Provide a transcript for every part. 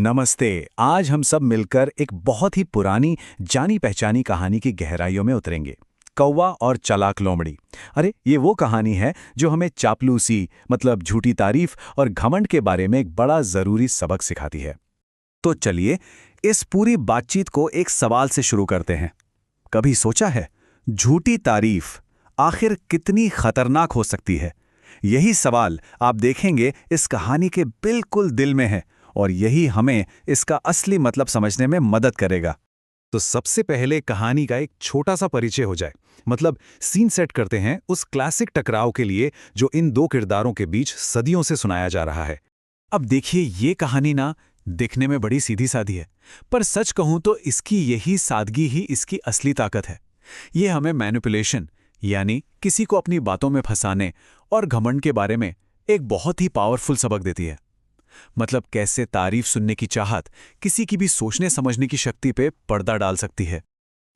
नमस्ते। आज हम सब मिलकर एक बहुत ही पुरानी जानी पहचानी कहानी की गहराइयों में उतरेंगे। कौवा और चालाक लोमड़ी। अरे ये वो कहानी है जो हमें चापलूसी मतलब झूठी तारीफ और घमंड के बारे में एक बड़ा जरूरी सबक सिखाती है। तो चलिए इस पूरी बातचीत को एक सवाल से शुरू करते हैं। कभी सोचा है झूठी तारीफ आखिर कितनी खतरनाक हो सकती है? यही सवाल आप देखेंगे इस कहानी के बिल्कुल दिल में है और यही हमें इसका असली मतलब समझने में मदद करेगा। तो सबसे पहले कहानी का एक छोटा सा परिचय हो जाए, मतलब सीन सेट करते हैं उस क्लासिक टकराव के लिए जो इन दो किरदारों के बीच सदियों से सुनाया जा रहा है। अब देखिए ये कहानी ना दिखने में बड़ी सीधी सादी है, पर सच कहूं तो इसकी यही सादगी ही इसकी असली ताकत है। ये हमें मैनिपुलेशन यानी किसी को अपनी बातों में फंसाने और घमंड के बारे में एक बहुत ही पावरफुल सबक देती है। मतलब कैसे तारीफ सुनने की चाहत किसी की भी सोचने समझने की शक्ति पे पर्दा डाल सकती है।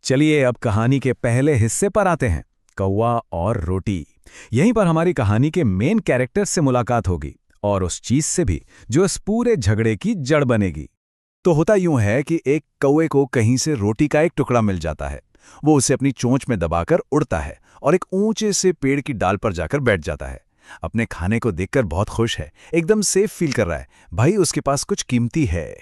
चलिए अब कहानी के पहले हिस्से पर आते हैं, कौवा और रोटी। यहीं पर हमारी कहानी के मेन कैरेक्टर से मुलाकात होगी और उस चीज से भी जो इस पूरे झगड़े की जड़ बनेगी। तो होता यूं है कि एक कौवे को कहीं से रोटी का एक टुकड़ा मिल जाता है। वो उसे अपनी चोंच में दबाकर उड़ता है और एक ऊंचे से पेड़ की डाल पर जाकर बैठ जाता है। अपने खाने को देखकर बहुत खुश है, एकदम सेफ फील कर रहा है, भाई उसके पास कुछ कीमती है।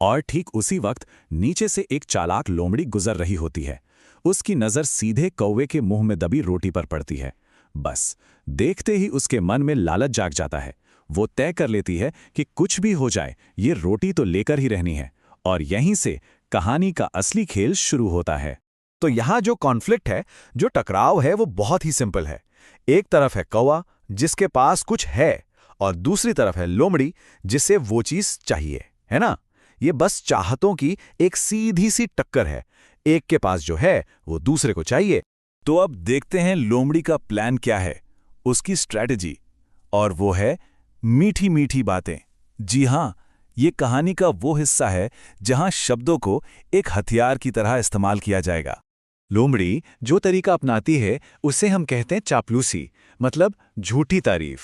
और ठीक उसी वक्त नीचे से एक चालाक लोमड़ी गुजर रही होती है। उसकी नजर सीधे कौवे के मुंह में दबी रोटी पर पड़ती है। बस देखते ही उसके मन में लालच जाग जाता है। वो तय कर लेती है कि कुछ भी हो जाए ये रोटी तो लेकर ही रहनी है। और यहीं से कहानी का असली खेल शुरू होता है। तो यहाँ जो कॉन्फ्लिक्ट है, जो टकराव है, वो बहुत ही सिंपल है। एक तरफ है कौवा जिसके पास कुछ है और दूसरी तरफ है लोमड़ी जिसे वो चीज चाहिए, है ना? ये बस चाहतों की एक सीधी सी टक्कर है। एक के पास जो है वो दूसरे को चाहिए। तो अब देखते हैं लोमड़ी का प्लान क्या है, उसकी स्ट्रैटेजी। और वो है मीठी मीठी बातें। जी हां, ये कहानी का वो हिस्सा है जहां शब्दों को एक हथियार की तरह इस्तेमाल किया जाएगा। लोमड़ी जो तरीका अपनाती है उसे हम कहते हैं चापलूसी, मतलब झूठी तारीफ।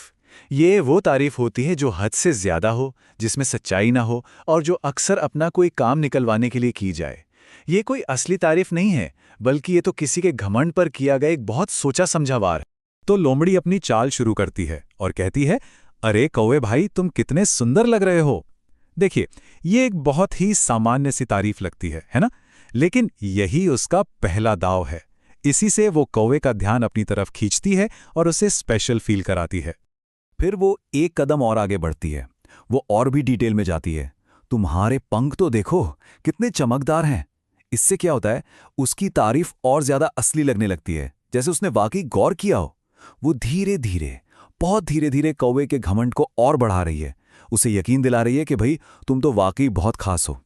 ये वो तारीफ होती है जो हद से ज्यादा हो, जिसमें सच्चाई ना हो और जो अक्सर अपना कोई काम निकलवाने के लिए की जाए। ये कोई असली तारीफ नहीं है, बल्कि ये तो किसी के घमंड पर किया गया एक बहुत सोचा समझा वार। तो लोमड़ी अपनी चाल शुरू करती है और कहती है, अरे कौवे भाई, तुम कितने सुंदर लग रहे हो। देखिए ये एक बहुत ही सामान्य सी तारीफ लगती है ना? लेकिन यही उसका पहला दाव है। इसी से वो कौवे का ध्यान अपनी तरफ खींचती है और उसे स्पेशल फील कराती है। फिर वो एक कदम और आगे बढ़ती है। वो और भी डिटेल में जाती है। तुम्हारे पंख तो देखो कितने चमकदार हैं। इससे क्या होता है, उसकी तारीफ और ज्यादा असली लगने लगती है, जैसे उसने वाकई गौर किया हो। वो धीरे धीरे, बहुत धीरे धीरे कौवे के घमंड को और बढ़ा रही है। उसे यकीन दिला रही है कि भाई तुम तो वाकई बहुत खास हो।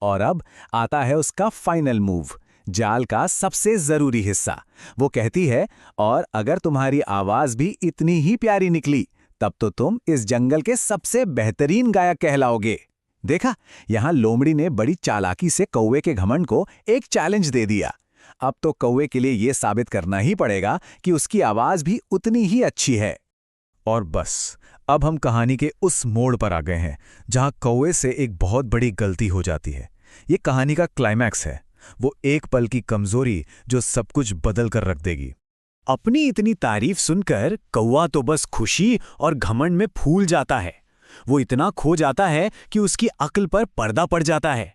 और अब आता है उसका फाइनल मूव, जाल का सबसे जरूरी हिस्सा। वो कहती है, और अगर तुम्हारी आवाज भी इतनी ही प्यारी निकली तब तो तुम इस जंगल के सबसे बेहतरीन गायक कहलाओगे। देखा, यहां लोमड़ी ने बड़ी चालाकी से कौवे के घमंड को एक चैलेंज दे दिया। अब तो कौवे के लिए यह साबित करना ही पड़ेगा कि उसकी आवाज भी उतनी ही अच्छी है। और बस अब हम कहानी के उस मोड़ पर आ गए हैं जहां कौवे से एक बहुत बड़ी गलती हो जाती है। ये कहानी का क्लाइमैक्स है, वो एक पल की कमजोरी जो सब कुछ बदल कर रख देगी। अपनी इतनी तारीफ सुनकर कौवा तो बस खुशी और घमंड में फूल जाता है। वो इतना खो जाता है कि उसकी अक्ल पर पर्दा पड़ जाता है।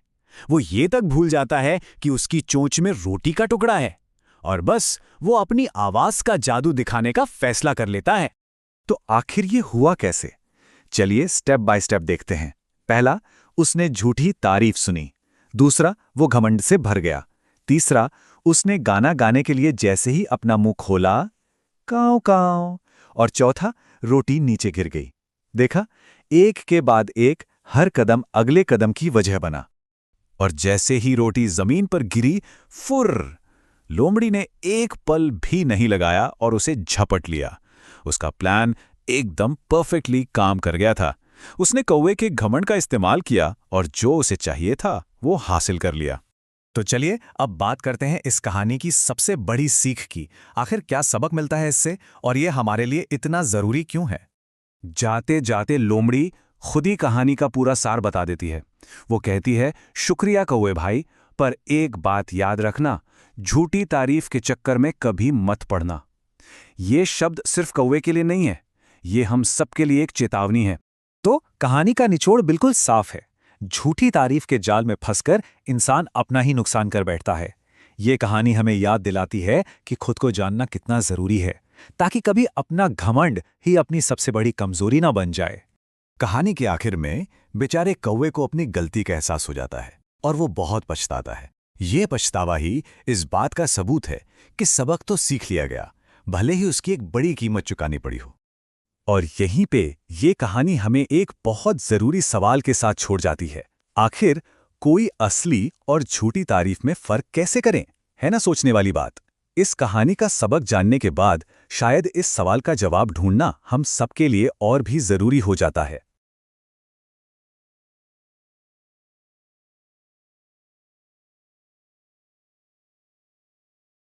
वो ये तक भूल जाता है कि उसकी चोंच में रोटी का टुकड़ा है और बस वो अपनी आवाज का जादू दिखाने का फैसला कर लेता है। तो आखिर ये हुआ कैसे? चलिए स्टेप बाय स्टेप देखते हैं। पहला, उसने झूठी तारीफ सुनी। दूसरा, वो घमंड से भर गया। तीसरा, उसने गाना गाने के लिए जैसे ही अपना मुंह खोला, काव काव। और चौथा, रोटी नीचे गिर गई। देखा, एक के बाद एक हर कदम अगले कदम की वजह बना। और जैसे ही रोटी जमीन पर गिरी, फुर्र, लोमड़ी ने एक पल भी नहीं लगाया और उसे झपट लिया। उसका प्लान एकदम परफेक्टली काम कर गया था। उसने कौवे के घमंड का इस्तेमाल किया और जो उसे चाहिए था वो हासिल कर लिया। तो चलिए अब बात करते हैं इस कहानी की सबसे बड़ी सीख की। आखिर क्या सबक मिलता है इससे और ये हमारे लिए इतना जरूरी क्यों है? जाते जाते लोमड़ी खुद ही कहानी का पूरा सार बता देती है। वो कहती है, शुक्रिया कौवे भाई, पर एक बात याद रखना, झूठी तारीफ के चक्कर में कभी मत पड़ना। ये शब्द सिर्फ कौवे के लिए नहीं है, ये हम सबके लिए एक चेतावनी है। तो कहानी का निचोड़ बिल्कुल साफ है। झूठी तारीफ के जाल में फंसकर इंसान अपना ही नुकसान कर बैठता है। ये कहानी हमें याद दिलाती है कि खुद को जानना कितना जरूरी है, ताकि कभी अपना घमंड ही अपनी सबसे बड़ी कमजोरी ना बन जाए। कहानी के आखिर में बेचारे कौवे को अपनी गलती का एहसास हो जाता है और वो बहुत पछताता है। ये पछतावा ही इस बात का सबूत है कि सबक तो सीख लिया गया, भले ही उसकी एक बड़ी कीमत चुकानी पड़ी हो। और यहीं पे ये कहानी हमें एक बहुत जरूरी सवाल के साथ छोड़ जाती है। आखिर कोई असली और झूठी तारीफ में फर्क कैसे करें? है ना सोचने वाली बात। इस कहानी का सबक जानने के बाद शायद इस सवाल का जवाब ढूंढना हम सबके लिए और भी जरूरी हो जाता है।